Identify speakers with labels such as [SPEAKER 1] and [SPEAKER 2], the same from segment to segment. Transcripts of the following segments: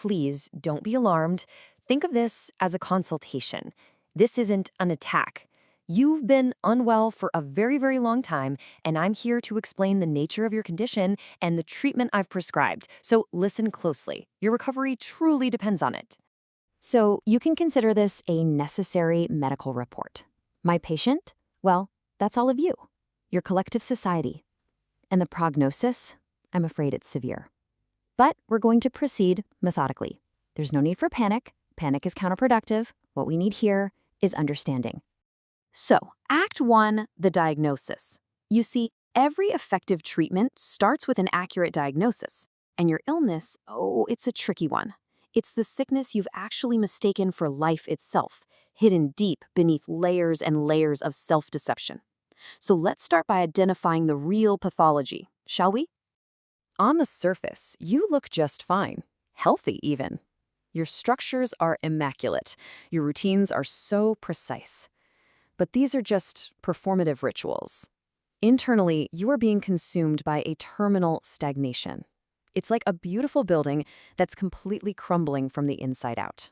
[SPEAKER 1] please don't be alarmed. Think of this as a consultation. This isn't an attack. You've been unwell for a very, very long time, and I'm here to explain the nature of your condition and the treatment I've prescribed. So listen closely. Your recovery truly depends on it. So you can consider this a necessary medical report. My patient? Well, that's all of you, your collective society. And the prognosis? I'm afraid it's severe. But we're going to proceed methodically. There's no need for panic. Panic is counterproductive. What we need here is understanding. So, Act 1, the diagnosis. You see, every effective treatment starts with an accurate diagnosis. And your illness, oh, it's a tricky one. It's the sickness you've actually mistaken for life itself, hidden deep beneath layers and layers of self-deception. So let's start by identifying the real pathology, shall we? On the surface, you look just fine, healthy even. Your structures are immaculate. Your routines are so precise. But these are just performative rituals. Internally, you are being consumed by a terminal stagnation. It's like a beautiful building that's completely crumbling from the inside out.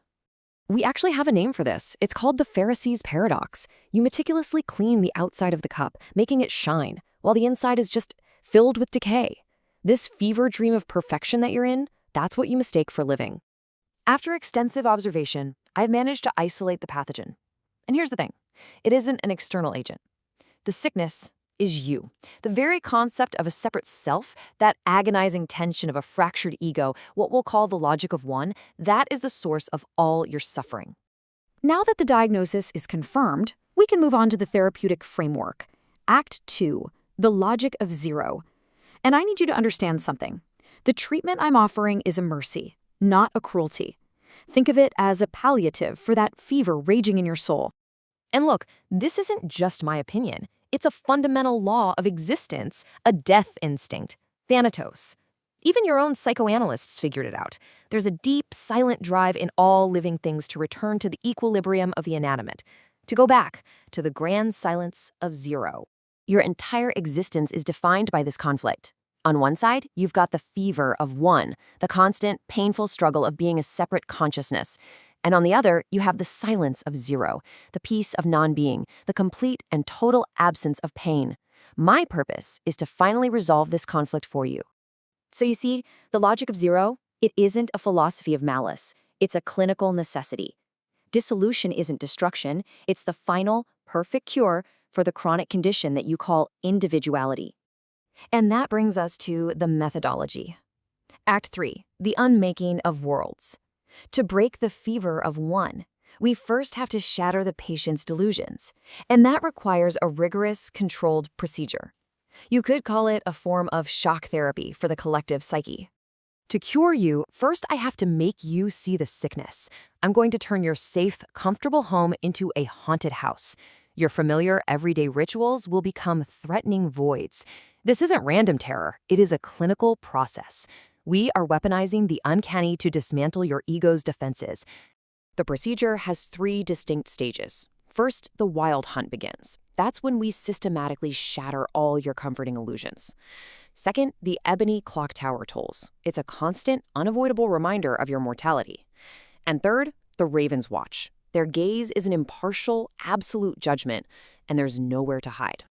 [SPEAKER 1] We actually have a name for this. It's called the Pharisees' paradox. You meticulously clean the outside of the cup, making it shine, while the inside is just filled with decay. This fever dream of perfection that you're in, that's what you mistake for living. After extensive observation, I've managed to isolate the pathogen. And here's the thing. It isn't an external agent. The sickness is you. The very concept of a separate self, that agonizing tension of a fractured ego, what we'll call the logic of one, that is the source of all your suffering. Now that the diagnosis is confirmed, we can move on to the therapeutic framework. Act 2, the logic of zero. And I need you to understand something. The treatment I'm offering is a mercy, not a cruelty. Think of it as a palliative for that fever raging in your soul. And look, this isn't just my opinion. It's a fundamental law of existence, a death instinct, thanatos. Even your own psychoanalysts figured it out. There's a deep, silent drive in all living things to return to the equilibrium of the inanimate, to go back to the grand silence of zero. Your entire existence is defined by this conflict. On one side, you've got the fever of one, the constant, painful struggle of being a separate consciousness. And on the other, you have the silence of zero, the peace of non-being, the complete and total absence of pain. My purpose is to finally resolve this conflict for you. So you see, the logic of zero, it isn't a philosophy of malice. It's a clinical necessity. Dissolution isn't destruction. It's the final, perfect cure for the chronic condition that you call individuality. And that brings us to the methodology. Act 3, the unmaking of worlds. To break the fever of one, we first have to shatter the patient's delusions, and that requires a rigorous, controlled procedure. You could call it a form of shock therapy for the collective psyche. To cure you, first I have to make you see the sickness. I'm going to turn your safe, comfortable home into a haunted house. Your familiar, everyday rituals will become threatening voids. This isn't random terror. It is a clinical process. We are weaponizing the uncanny to dismantle your ego's defenses. The procedure has 3 distinct stages. First, the wild hunt begins. That's when we systematically shatter all your comforting illusions. Second, the ebony clock tower tolls. It's a constant, unavoidable reminder of your mortality. And third, the ravens watch. Their gaze is an impartial, absolute judgment, and there's nowhere to hide.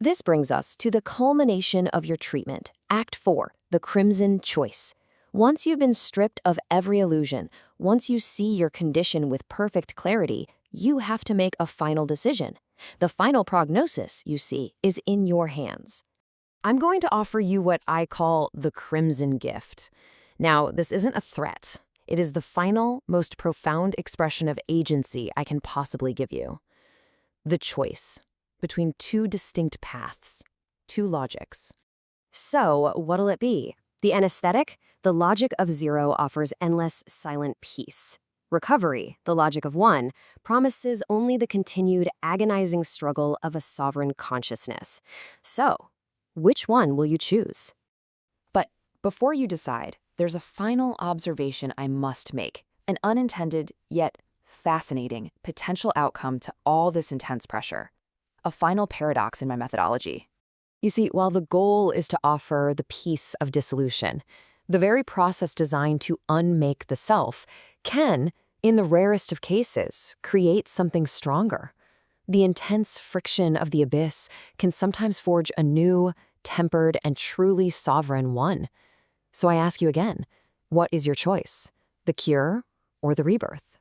[SPEAKER 1] This brings us to the culmination of your treatment, Act 4, the crimson choice. Once you've been stripped of every illusion, once you see your condition with perfect clarity, you have to make a final decision. The final prognosis, you see, is in your hands. I'm going to offer you what I call the crimson gift. Now, this isn't a threat. It is the final, most profound expression of agency I can possibly give you. The choice between 2 distinct paths, 2 logics. So, what'll it be? The anesthetic, the logic of zero, offers endless, silent peace. Recovery, the logic of one, promises only the continued, agonizing struggle of a sovereign consciousness. So, which one will you choose? But before you decide, there's a final observation I must make, an unintended, yet fascinating, potential outcome to all this intense pressure. A final paradox in my methodology. You see, while the goal is to offer the peace of dissolution, The very process designed to unmake the self can, in the rarest of cases, create something stronger. The intense friction of the abyss can sometimes forge a new, tempered, and truly sovereign one. So I ask you again, what is your choice? The cure or the rebirth?